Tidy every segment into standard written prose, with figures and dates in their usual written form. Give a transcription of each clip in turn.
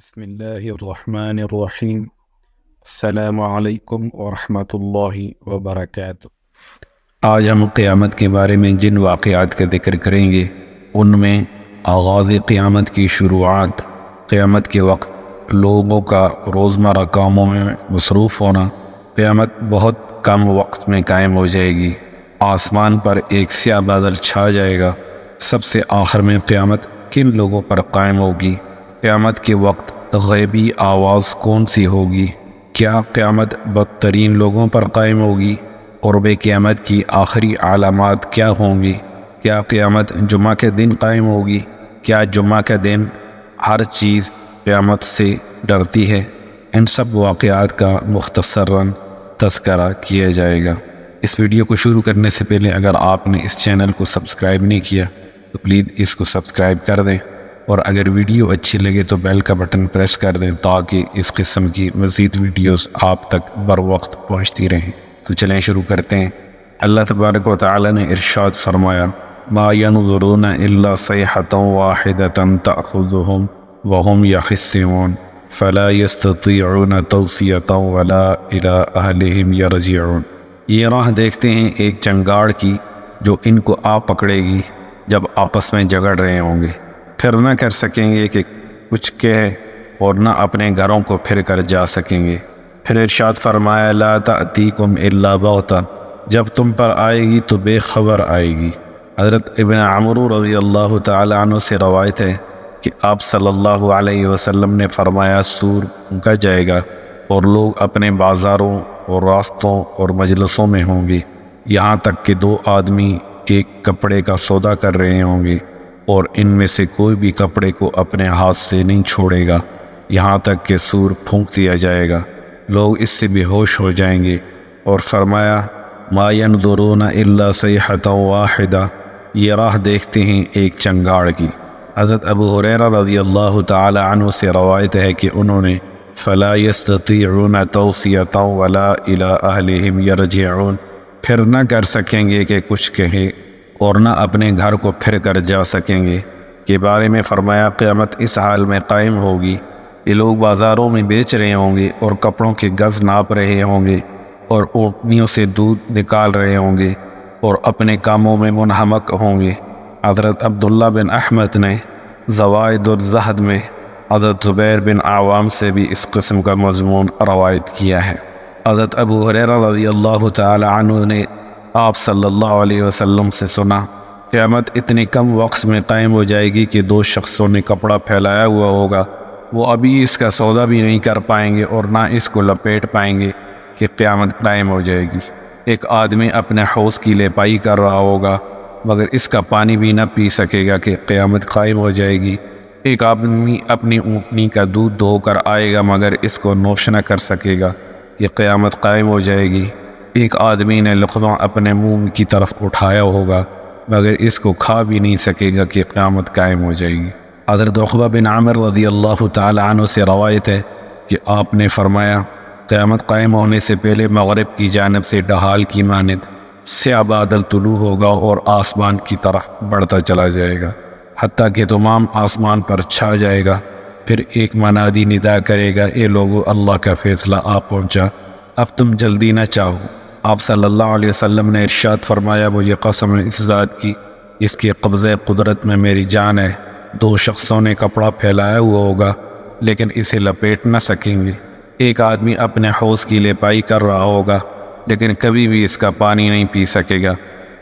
بسم اللہ الرحمن الرحیم۔ السلام علیکم ورحمۃ اللہ وبرکاتہ۔ آج ہم قیامت کے بارے میں جن واقعات کا ذکر کریں گے ان میں آغاز قیامت کی شروعات، قیامت کے وقت لوگوں کا روزمرہ کاموں میں مصروف ہونا، قیامت بہت کم وقت میں قائم ہو جائے گی، آسمان پر ایک سیاہ بادل چھا جائے گا، سب سے آخر میں قیامت کن لوگوں پر قائم ہوگی، قیامت کے وقت غیبی آواز کون سی ہوگی، کیا قیامت بدترین لوگوں پر قائم ہوگی، قرب قیامت کی آخری علامات کیا ہوں گی، کیا قیامت جمعہ کے دن قائم ہوگی، کیا جمعہ کے دن ہر چیز قیامت سے ڈرتی ہے، ان سب واقعات کا مختصراً تذکرہ کیا جائے گا۔ اس ویڈیو کو شروع کرنے سے پہلے اگر آپ نے اس چینل کو سبسکرائب نہیں کیا تو پلیز اس کو سبسکرائب کر دیں، اور اگر ویڈیو اچھی لگے تو بیل کا بٹن پریس کر دیں تاکہ اس قسم کی مزید ویڈیوز آپ تک بر وقت پہنچتی رہیں۔ تو چلیں شروع کرتے ہیں۔ اللہ تبارک و تعالی نے ارشاد فرمایا، ما ينظرون الا صیحة واحدة تأخذهم وهم يخصمون فلا يستطيعون توصیة ولا الى اہلهم يرجعون۔ یہ راہ دیکھتے ہیں ایک چنگاڑ کی جو ان کو آ پکڑے گی جب آپس میں جھگڑ رہے ہوں گے، پھر نہ کر سکیں گے کہ کچھ کہے اور نہ اپنے گھروں کو پھر کر جا سکیں گے۔ پھر ارشاد فرمایا، لا تأتیکم الا بغتہ، جب تم پر آئے گی تو بے خبر آئے گی۔ حضرت ابن عمرو رضی اللہ تعالی عنہ سے روایت ہے کہ آپ صلی اللہ علیہ وسلم نے فرمایا، سور پھونکا جائے گا اور لوگ اپنے بازاروں اور راستوں اور مجلسوں میں ہوں گے، یہاں تک کہ دو آدمی ایک کپڑے کا سودا کر رہے ہوں گے اور ان میں سے کوئی بھی کپڑے کو اپنے ہاتھ سے نہیں چھوڑے گا یہاں تک کہ سور پھونک دیا جائے گا، لوگ اس سے بے ہوش ہو جائیں گے۔ اور فرمایا، ما ينظرون الا صیحة واحدہ، یہ راہ دیکھتے ہیں ایک چنگاڑ کی۔ حضرت ابو ہریرہ رضی اللہ تعالی عنہ سے روایت ہے کہ انہوں نے فلا يستطيعون توصیۃ ولا الى اہلہم یرجعون، پھر نہ کر سکیں گے کہ کچھ کہے اور نہ اپنے گھر کو پھر کر جا سکیں گے کے بارے میں فرمایا، قیامت اس حال میں قائم ہوگی، یہ لوگ بازاروں میں بیچ رہے ہوں گے اور کپڑوں کے گز ناپ رہے ہوں گے اور اونٹنیوں سے دودھ نکال رہے ہوں گے اور اپنے کاموں میں منہمک ہوں گے۔ حضرت عبداللہ بن احمد نے زوائد الزہد میں حضرت زبیر بن عوام سے بھی اس قسم کا مضمون روایت کیا ہے۔ حضرت ابو ہریرہ رضی اللہ تعالی عنہ نے آپ صلی اللہ علیہ وسلم سے سنا، قیامت اتنے کم وقت میں قائم ہو جائے گی کہ دو شخصوں نے کپڑا پھیلایا ہوا ہوگا، وہ ابھی اس کا سودا بھی نہیں کر پائیں گے اور نہ اس کو لپیٹ پائیں گے کہ قیامت قائم ہو جائے گی۔ ایک آدمی اپنے حوض کی لیپائی کر رہا ہوگا مگر اس کا پانی بھی نہ پی سکے گا کہ قیامت قائم ہو جائے گی۔ ایک آدمی اپنی اونٹنی کا دودھ دھو کر آئے گا مگر اس کو نوش نہ کر سکے گا کہ قیامت قائم ہو جائے گی۔ ایک آدمی نے لقمہ اپنے منہ کی طرف اٹھایا ہوگا مگر اس کو کھا بھی نہیں سکے گا کہ قیامت قائم ہو جائے گی۔ حضرت عقبہ بن عامر رضی اللہ تعالی عنہ سے روایت ہے کہ آپ نے فرمایا، قیامت قائم ہونے سے پہلے مغرب کی جانب سے ڈھال کی مانند سیاہ بادل طلوع ہوگا اور آسمان کی طرف بڑھتا چلا جائے گا حتیٰ کہ تمام آسمان پر چھا جائے گا، پھر ایک منادی ندا کرے گا، اے لوگو، اللہ کا فیصلہ آ پہنچا، اب تم جلدی نہ چاہو۔ آپ صلی اللہ علیہ وسلم نے ارشاد فرمایا، مجھے قسم ہے اس ذات کی اس کے قبضہ قدرت میں میری جان ہے، دو شخصوں نے کپڑا پھیلایا ہوا ہوگا لیکن اسے لپیٹ نہ سکیں گے۔ ایک آدمی اپنے حوض کی لیپائی کر رہا ہوگا لیکن کبھی بھی اس کا پانی نہیں پی سکے گا،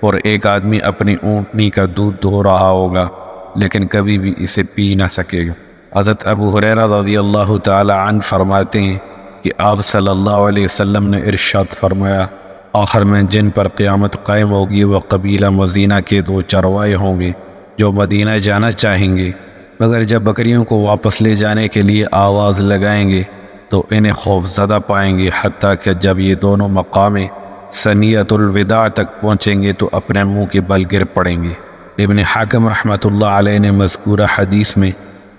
اور ایک آدمی اپنی اونٹنی کا دودھ دھو رہا ہوگا لیکن کبھی بھی اسے پی نہ سکے گا۔ حضرت ابو ہریرہ رضی اللہ تعالی عنہ فرماتے ہیں کہ آپ صلی اللہ علیہ وسلم نے ارشاد فرمایا، آخر میں جن پر قیامت قائم ہوگی وہ قبیلہ مدینہ کے دو چروائے ہوں گے جو مدینہ جانا چاہیں گے، مگر جب بکریوں کو واپس لے جانے کے لیے آواز لگائیں گے تو انہیں خوف زدہ پائیں گے، حتیٰ کہ جب یہ دونوں مقام ثنیۃ الوداع تک پہنچیں گے تو اپنے منہ کے بل گر پڑیں گے۔ ابن حاکم رحمۃ اللہ علیہ نے مذکورہ حدیث میں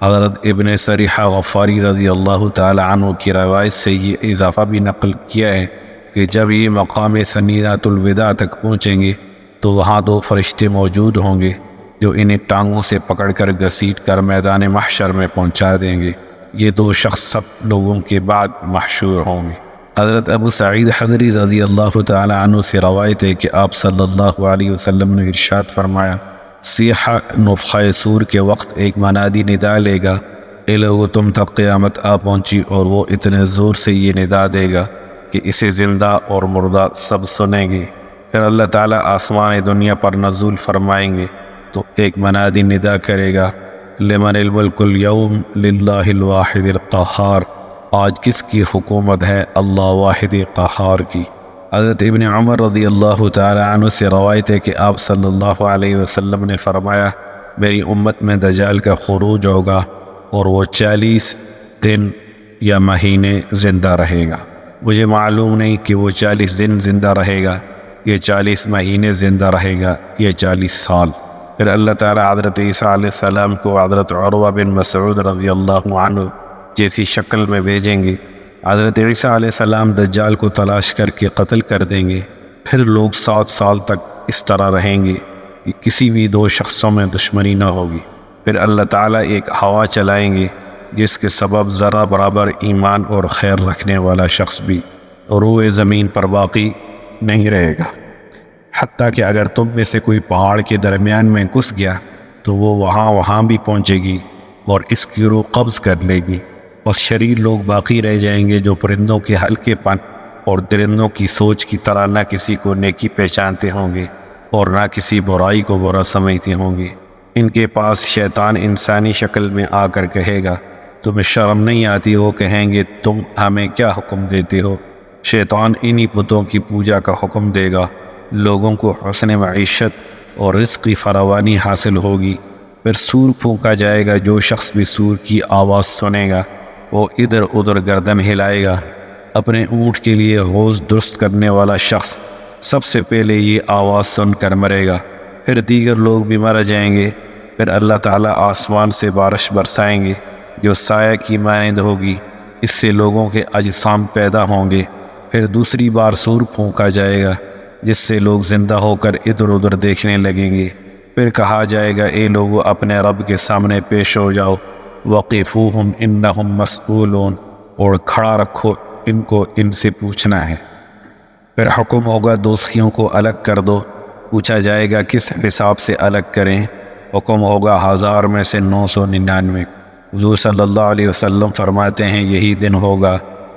حضرت ابن سریحہ غفاری رضی اللہ تعالی عنہ کی روایت سے یہ اضافہ بھی نقل کیا ہے کہ جب یہ مقام ثنیۃ الوداع تک پہنچیں گے تو وہاں دو فرشتے موجود ہوں گے جو انہیں ٹانگوں سے پکڑ کر گھسیٹ کر میدان محشر میں پہنچا دیں گے۔ یہ دو شخص سب لوگوں کے بعد محشور ہوں گے۔ حضرت ابو سعید خدری رضی اللہ تعالی عنہ سے روایت ہے کہ آپ صلی اللہ علیہ وسلم نے ارشاد فرمایا، سیحہ نفخہ صور کے وقت ایک منادی ندا لے گا، اے لوگو تم تک قیامت آ پہنچی، اور وہ اتنے زور سے یہ ندا دے گا کہ اسے زندہ اور مردہ سب سنیں گے۔ پھر اللہ تعالیٰ آسمان دنیا پر نزول فرمائیں گے تو ایک منادی ندا کرے گا، لمن الملک اليوم للہ الواحد القہار، آج کس کی حکومت ہے؟ اللہ واحد قہار کی۔ حضرت ابن عمر رضی اللہ تعالی عنہ سے روایت ہے کہ آپ صلی اللہ علیہ وسلم نے فرمایا، میری امت میں دجال کا خروج ہوگا اور وہ 40 دن یا مہینے زندہ رہے گا۔ مجھے معلوم نہیں کہ وہ 40 دن زندہ رہے گا، یہ 40 مہینے زندہ رہے گا، یہ 40 سال۔ پھر اللہ تعالیٰ حضرت عیسیٰ علیہ السلام کو حضرت عروہ بن مسعود رضی اللہ عنہ جیسی شکل میں بھیجیں گے۔ حضرت عیسیٰ علیہ السلام دجال کو تلاش کر کے قتل کر دیں گے۔ پھر لوگ 7 سال تک اس طرح رہیں گے کہ کسی بھی دو شخصوں میں دشمنی نہ ہوگی۔ پھر اللہ تعالیٰ ایک ہوا چلائیں گے جس کے سبب ذرہ برابر ایمان اور خیر رکھنے والا شخص بھی روئے زمین پر باقی نہیں رہے گا، حتیٰ کہ اگر تم میں سے کوئی پہاڑ کے درمیان میں گھس گیا تو وہ وہاں بھی پہنچے گی اور اس کی روح قبض کر لے گی، اور شریر لوگ باقی رہ جائیں گے جو پرندوں کے ہلکے پن اور درندوں کی سوچ کی طرح نہ کسی کو نیکی پہچانتے ہوں گے اور نہ کسی برائی کو برا سمجھتے ہوں گے۔ ان کے پاس شیطان انسانی شکل میں آ کر کہے گا، تمہیں شرم نہیں آتی؟ وہ کہیں گے، تم ہمیں کیا حکم دیتے ہو؟ شیطان انہی بتوں کی پوجا کا حکم دے گا، لوگوں کو حسن معیشت اور رزق کی فراوانی حاصل ہوگی۔ پھر سور پھونکا جائے گا، جو شخص بھی سور کی آواز سنے گا وہ ادھر ادھر گردن ہلائے گا۔ اپنے اونٹ کے لیے حوض درست کرنے والا شخص سب سے پہلے یہ آواز سن کر مرے گا، پھر دیگر لوگ بھی مر جائیں گے۔ پھر اللہ تعالیٰ آسمان سے بارش برسائیں گے جو سایہ کی مانند ہوگی، اس سے لوگوں کے اجسام پیدا ہوں گے۔ پھر دوسری بار سور پھونکا جائے گا جس سے لوگ زندہ ہو کر ادھر ادھر دیکھنے لگیں گے۔ پھر کہا جائے گا، اے لوگو اپنے رب کے سامنے پیش ہو جاؤ، وقفوہم انہم مسئولون، اور کھڑا رکھو ان کو، ان سے پوچھنا ہے۔ پھر حکم ہوگا دوزخیوں کو الگ کر دو، پوچھا جائے گا کس حساب سے الگ کریں؟ حکم ہوگا 1000 میں سے 999۔ حضور صلی اللہ علیہ وسلم فرماتے ہیں یہی دن ہوگا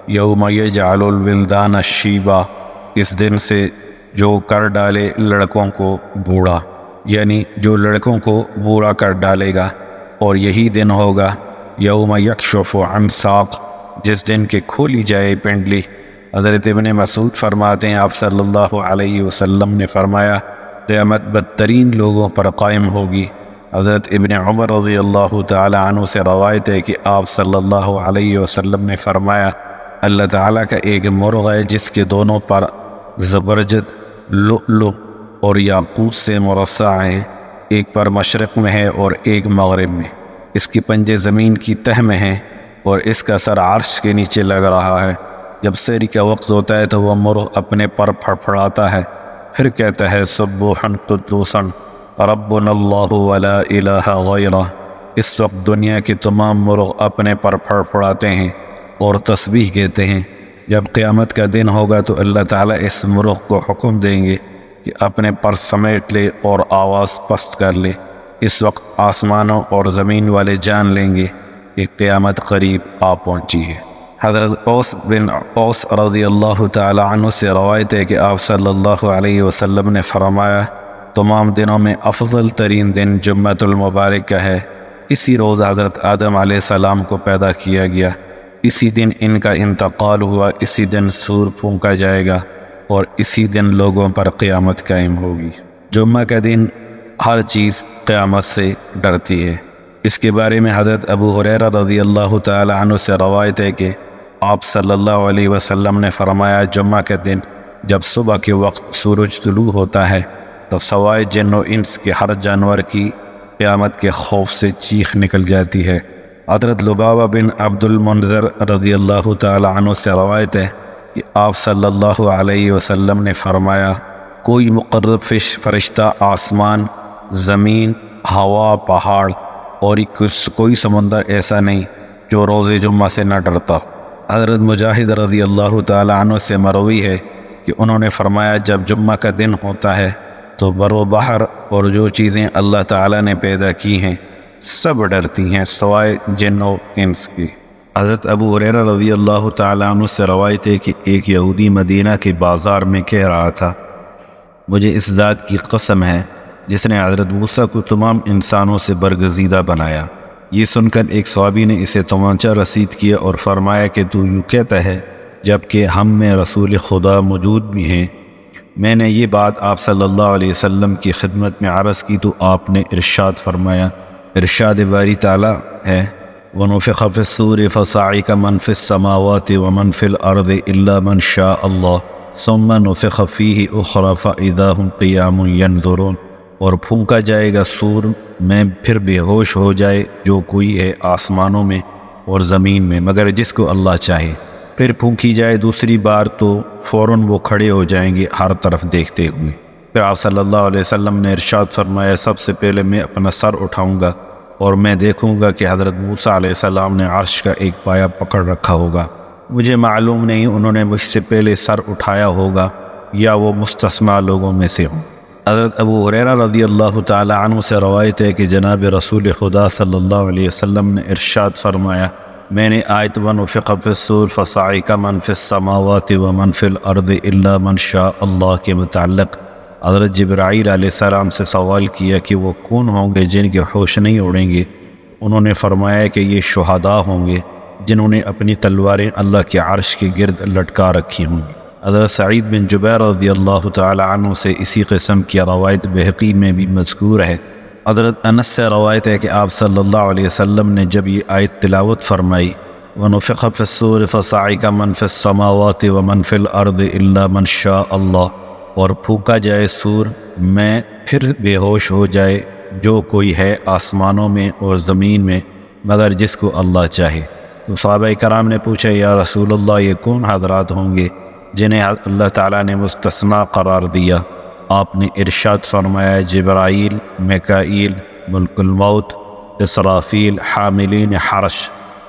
یوم یجعل الولدان شیبا، اس دن سے جو کر ڈالے لڑکوں کو بوڑھا، یعنی جو لڑکوں کو بوڑھا کر ڈالے گا۔ اور یہی دن ہوگا یوم یکشف عن ساق، جس دن کے کھولی جائے پنڈلی۔ حضرت ابن مسعود فرماتے ہیں آپ صلی اللہ علیہ وسلم نے فرمایا، قیامت بدترین لوگوں پر قائم ہوگی۔ حضرت ابن عمر رضی اللہ تعالی عنہ سے روایت ہے کہ آپ صلی اللہ علیہ وسلم نے فرمایا، اللہ تعالیٰ کا ایک مرغ ہے جس کے دونوں پر زبرجد، لؤلؤ اور یاقوت سے مرصع ہیں، ایک پر مشرق میں ہے اور ایک مغرب میں، اس کے پنجے زمین کی تہ میں ہیں اور اس کا سر عرش کے نیچے لگ رہا ہے۔ جب سحری کا وقت ہوتا ہے تو وہ مرغ اپنے پر پھڑپھڑاتا ہے، پھر کہتا ہے سبوحا قدوسا ربنا اللہ ولا الہ غیرہ۔ اس وقت دنیا کے تمام مرغ اپنے پر پھڑپھڑاتے ہیں اور تسبیح کہتے ہیں۔ جب قیامت کا دن ہوگا تو اللہ تعالیٰ اس مرغ کو حکم دیں گے کہ اپنے پر سمیٹ لے اور آواز پست کر لے۔ اس وقت آسمانوں اور زمین والے جان لیں گے کہ قیامت قریب آ پہنچی ہے۔ حضرت اوس بن اوس رضی اللہ تعالی عنہ سے روایت ہے کہ آپ صلی اللہ علیہ وسلم نے فرمایا، تمام دنوں میں افضل ترین دن جمعۃ المبارک کا ہے۔ اسی روز حضرت آدم علیہ السلام کو پیدا کیا گیا، اسی دن ان کا انتقال ہوا، اسی دن سور پھونکا جائے گا اور اسی دن لوگوں پر قیامت قائم ہوگی۔ جمعہ کا دن ہر چیز قیامت سے ڈرتی ہے۔ اس کے بارے میں حضرت ابو ہریرہ رضی اللہ تعالی عنہ سے روایت ہے کہ آپ صلی اللہ علیہ وسلم نے فرمایا، جمعہ کے دن جب صبح کے وقت سورج طلوع ہوتا ہے تو سوائے جن و انس کے ہر جانور کی قیامت کے خوف سے چیخ نکل جاتی ہے۔ حضرت لبابہ بن عبد المنذر رضی اللہ تعالی عنہ سے روایت ہے کہ آپ صلی اللہ علیہ وسلم نے فرمایا، کوئی مقرب فرشتہ آسمان، زمین، ہوا، پہاڑ اور کوئی سمندر ایسا نہیں جو روز جمعہ سے نہ ڈرتا۔ حضرت مجاہد رضی اللہ تعالیٰ عنہ سے مروی ہے کہ انہوں نے فرمایا جب جمعہ کا دن ہوتا ہے تو بر و بحر اور جو چیزیں اللہ تعالیٰ نے پیدا کی ہیں سب ڈرتی ہیں سوائے جن و انس کی۔ حضرت ابو ہریرہ رضی اللہ تعالیٰ عنہ سے روایت ہے کہ ایک یہودی مدینہ کے بازار میں کہہ رہا تھا، مجھے اس ذات کی قسم ہے جس نے حضرت موسیٰ کو تمام انسانوں سے برگزیدہ بنایا۔ یہ سن کر ایک صحابی نے اسے تمانچہ رسید کیا اور فرمایا کہ تو یوں کہتا ہے جبکہ ہم میں رسول خدا موجود بھی ہیں۔ میں نے یہ بات آپ صلی اللہ علیہ وسلم کی خدمت میں عرض کی تو آپ نے ارشاد فرمایا، ارشاد باری تعالیٰ ہے، وَنُفِخَ فِي الصُّورِ فَصَعِقَ مَنْ فِي السَّمَاوَاتِ وَمَنْ فِي الْأَرْضِ إِلَّا مَنْ شَاءَ اللَّهُ ثُمَّ نُفِخَ فِيهِ أُخْرَى فَإِذَا هُمْ قِيَامٌ يَنْظُرُونَ۔ اور پھونکا جائے گا سور میں پھر بے ہوش ہو جائے جو کوئی ہے آسمانوں میں اور زمین میں مگر جس کو اللہ چاہے، پھر پھونکی جائے دوسری بار تو فوراً وہ کھڑے ہو جائیں گے ہر طرف دیکھتے ہوئے۔ پھر آپ صلی اللہ علیہ وسلم نے ارشاد فرمایا، سب سے پہلے میں اپنا سر اٹھاؤں گا اور میں دیکھوں گا کہ حضرت موسیٰ علیہ السلام نے عرش کا ایک پایا پکڑ رکھا ہوگا۔ مجھے معلوم نہیں انہوں نے مجھ سے پہلے سر اٹھایا ہوگا یا وہ مستثنیٰ لوگوں میں سے ہوں۔ حضرت ابو ہریرہ رضی اللہ تعالی عنہ سے روایت ہے کہ جناب رسول خدا صلی اللہ علیہ وسلم نے ارشاد فرمایا، میں نے آیت وَنُفِخَ فِي الصُّورِ فَصَعِقَ مَنْ فِي السَّمَاوَاتِ وَمَنْ فِي الْأَرْضِ إِلَّا مَنْ شَاءَ اللَّهُ کے متعلق حضرت جبرائیل علیہ السلام سے سوال کیا کہ وہ کون ہوں گے جن کے ہوش نہیں اڑیں گے؟ انہوں نے فرمایا کہ یہ شہداء ہوں گے جنہوں نے اپنی تلواریں اللہ کے عرش کے گرد لٹکا رکھی ہوں گی۔ حضرت سعید بن جبیر رضی اللہ تعالی عنہ سے اسی قسم کی روایت بحقی میں بھی مذکور ہے۔ حضرت انس سے روایت ہے کہ آپ صلی اللہ علیہ وسلم نے جب یہ آیت تلاوت فرمائی، وَنُفِخَ فِي الصُّورِ فَصَعِقَ مَنْ فِي السَّمَاوَاتِ وَمَنْ فِي الْأَرْضِ إِلَّا مَنْ شَاءَ اللَّهُ، اور پھونکا جائے سور میں پھر بے ہوش ہو جائے جو کوئی ہے آسمانوں میں اور زمین میں مگر جس کو اللہ چاہے۔ تو صحابہ کرام نے پوچھا، یا رسول اللہ یہ کون حضرات ہوں گے جنہیں اللہ تعالیٰ نے مستثنیٰ قرار دیا؟ آپ نے ارشاد فرمایا، جبرائیل، میکائیل، ملک الموت، اسرافیل، حاملین حرش۔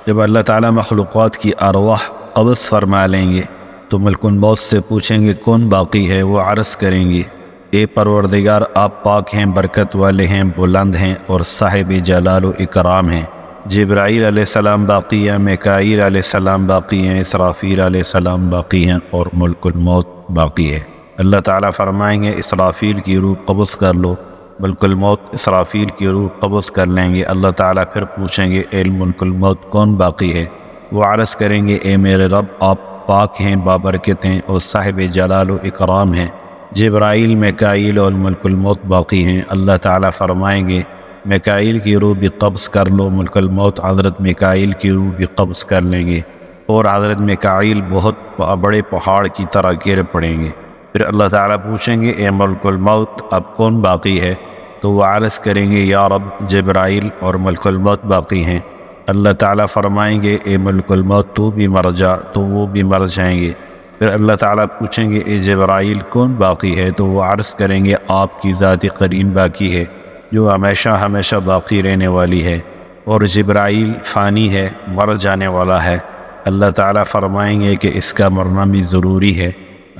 جب اللہ تعالیٰ مخلوقات کی ارواح قبض فرما لیں گے تو ملک الموت سے پوچھیں گے کون باقی ہے؟ وہ عرض کریں گے، اے پروردگار آپ پاک ہیں، برکت والے ہیں، بلند ہیں اور صاحب جلال و اکرام ہیں۔ جبرائیل علیہ السلام باقی ہیں، میکائیل علیہ السلام باقی ہیں، اسرافیل علیہ السلام باقی ہیں اور ملک الموت باقی ہے۔ اللہ تعالیٰ فرمائیں گے اسرافیل کی روح قبض کر لو، ملک الموت اسرافیل کی روح قبض کر لیں گے۔ اللہ تعالیٰ پھر پوچھیں گے اے ملک الموت کون باقی ہے؟ وہ عرض کریں گے، اے میرے رب آپ پاک ہیں، بابرکت ہیں اور صاحب جلال و اکرام ہیں۔ جبرائیل، میکائیل اور ملک الموت باقی ہیں۔ اللہ تعالیٰ فرمائیں گے میکائیل کی روح بھی قبض کر لو، ملک الموت حضرت میکائیل کی روح بھی قبض کر لیں گے اور حضرت میکائیل بہت بڑے پہاڑ کی طرح گر پڑیں گے۔ پھر اللہ تعالیٰ پوچھیں گے اے ملک الموت اب کون باقی ہے؟ تو وہ عرض کریں گے یا رب جبرائیل اور ملک الموت باقی ہیں۔ اللہ تعالیٰ فرمائیں گے اے ملک الموت تو بھی مر جا، تو وہ بھی مر جائیں گے۔ پھر اللہ تعالیٰ پوچھیں گے اے جبرائیل کون باقی ہے؟ تو وہ عرض کریں گے آپ کی ذات کریم باقی ہے جو ہمیشہ ہمیشہ باقی رہنے والی ہے، اور جبرائیل فانی ہے، مر جانے والا ہے۔ اللہ تعالیٰ فرمائیں گے کہ اس کا مرنا بھی ضروری ہے۔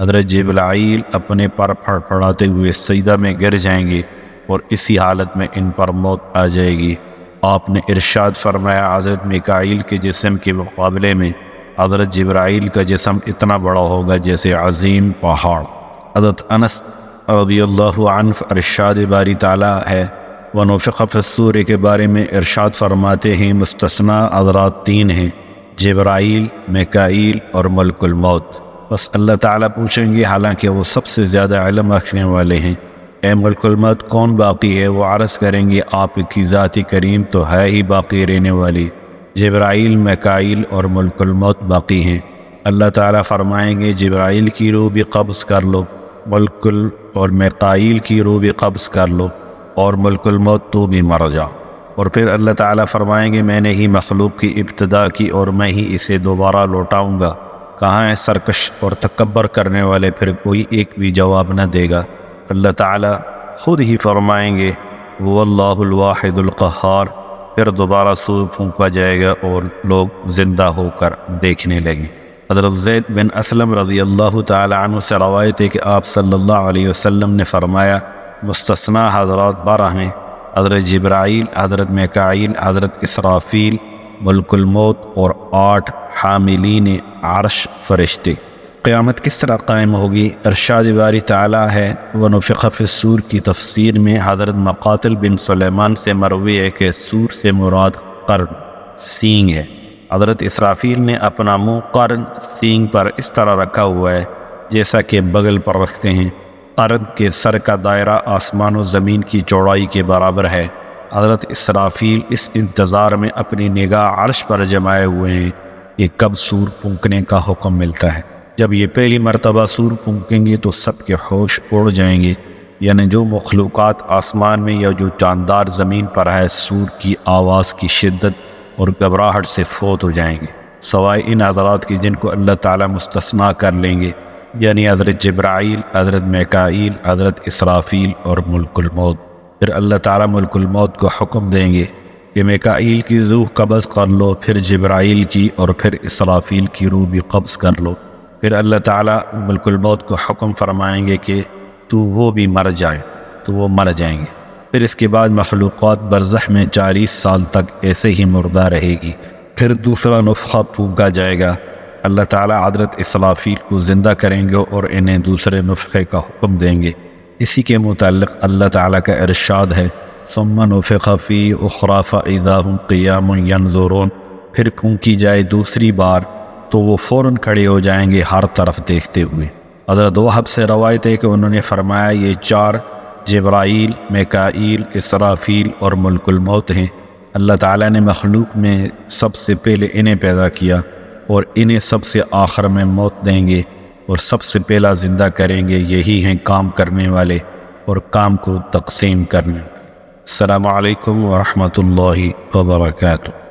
حضرت جبرائیل اپنے پر پھڑپھڑاتے ہوئے سجدہ میں گر جائیں گے اور اسی حالت میں ان پر موت آ جائے گی۔ آپ نے ارشاد فرمایا حضرت میکائیل کے جسم کے مقابلے میں حضرت جبرائیل کا جسم اتنا بڑا ہوگا جیسے عظیم پہاڑ۔ حضرت انس رضی اللہ عنہ ارشاد باری تعالیٰ ہے، وَنُفِخَ فِي الصُّورِ کے بارے میں ارشاد فرماتے ہیں مستثنیٰ حضرات تین ہیں، جبرائیل، میکائیل اور ملک الموت۔ بس اللہ تعالیٰ پوچھیں گے حالانکہ وہ سب سے زیادہ علم رکھنے والے ہیں، اے ملک الموت کون باقی ہے؟ وہ عرض کریں گے آپ کی ذات کریم تو ہے ہی باقی رہنے والی، جبرائیل، میکائیل اور ملک الموت باقی ہیں۔ اللہ تعالیٰ فرمائیں گے جبرائیل کی روح بھی قبض کر لو، ملک اور میکائیل کی روح بھی قبض کر لو اور ملک الموت تو بھی مر جا۔ اور پھر اللہ تعالیٰ فرمائیں گے میں نے ہی مخلوق کی ابتدا کی اور میں ہی اسے دوبارہ لوٹاؤں گا، کہاں ہے سرکش اور تکبر کرنے والے؟ پھر کوئی ایک بھی جواب نہ دے گا۔ اللہ تعالیٰ خود ہی فرمائیں گے واللہ الواحد القہار، پھر دوبارہ سور پھونکا جائے گا اور لوگ زندہ ہو کر دیکھنے لگیں۔ حضرت زید بن اسلم رضی اللہ تعالی عنہ سے روایت ہے کہ آپ صلی اللہ علیہ وسلم نے فرمایا، مستثنیٰ حضرات 12 ہیں، حضرت جبرائیل، حضرت میکائیل، حضرت اسرافیل، ملک الموت اور 8 حاملین عرش فرشتے۔ قیامت کس طرح قائم ہوگی؟ ارشاد باری تعالیٰ ہے، وَنُفِخَ فِي الصُّورِ کی تفسیر میں حضرت مقاتل بن سلیمان سے مروی ہے کہ سور سے مراد قرن سینگ ہے۔ حضرت اسرافیل نے اپنا منہ قرن سینگ پر اس طرح رکھا ہوا ہے جیسا کہ بغل پر رکھتے ہیں۔ قرن کے سر کا دائرہ آسمان و زمین کی چوڑائی کے برابر ہے۔ حضرت اسرافیل اس انتظار میں اپنی نگاہ عرش پر جمائے ہوئے ہیں کہ کب سور پھونکنے کا حکم ملتا ہے۔ جب یہ پہلی مرتبہ سور پھونکیں گے تو سب کے ہوش اڑ جائیں گے، یعنی جو مخلوقات آسمان میں یا جو جاندار زمین پر ہے سور کی آواز کی شدت اور گھبراہٹ سے فوت ہو جائیں گے، سوائے ان حضرات کی جن کو اللہ تعالیٰ مستثنیٰ کر لیں گے، یعنی حضرت جبرائیل، حضرت میکائیل، حضرت اسرافیل اور ملک الموت۔ پھر اللہ تعالیٰ ملک الموت کو حکم دیں گے کہ میکائیل کی روح قبض کر لو، پھر جبرائیل کی اور پھر اسرافیل کی روح بھی قبض کر لو۔ پھر اللہ تعالیٰ ملک الموت کو حکم فرمائیں گے کہ وہ بھی مر جائے، تو وہ مر جائیں گے۔ پھر اس کے بعد مخلوقات برزخ میں 40 سال تک ایسے ہی مردہ رہے گی۔ پھر دوسرا نفخہ پھونکا جائے گا، اللہ تعالیٰ حضرت اسرافیل کو زندہ کریں گے اور انہیں دوسرے نفخے کا حکم دیں گے۔ اسی کے متعلق اللہ تعالیٰ کا ارشاد ہے، ثم نفخ فیہ اخری فاذا ھم قیام ینظرون، پھر پھونکی جائے دوسری بار تو وہ فوراً کھڑے ہو جائیں گے ہر طرف دیکھتے ہوئے۔ حضرت وہب سے روایت ہے کہ انہوں نے فرمایا، یہ 4 جبرائیل، میکائیل، اسرافیل اور ملک الموت ہیں۔ اللہ تعالیٰ نے مخلوق میں سب سے پہلے انہیں پیدا کیا اور انہیں سب سے آخر میں موت دیں گے اور سب سے پہلا زندہ کریں گے۔ یہی ہیں کام کرنے والے اور کام کو تقسیم کرنے۔ السلام علیکم ورحمۃ اللہ وبرکاتہ۔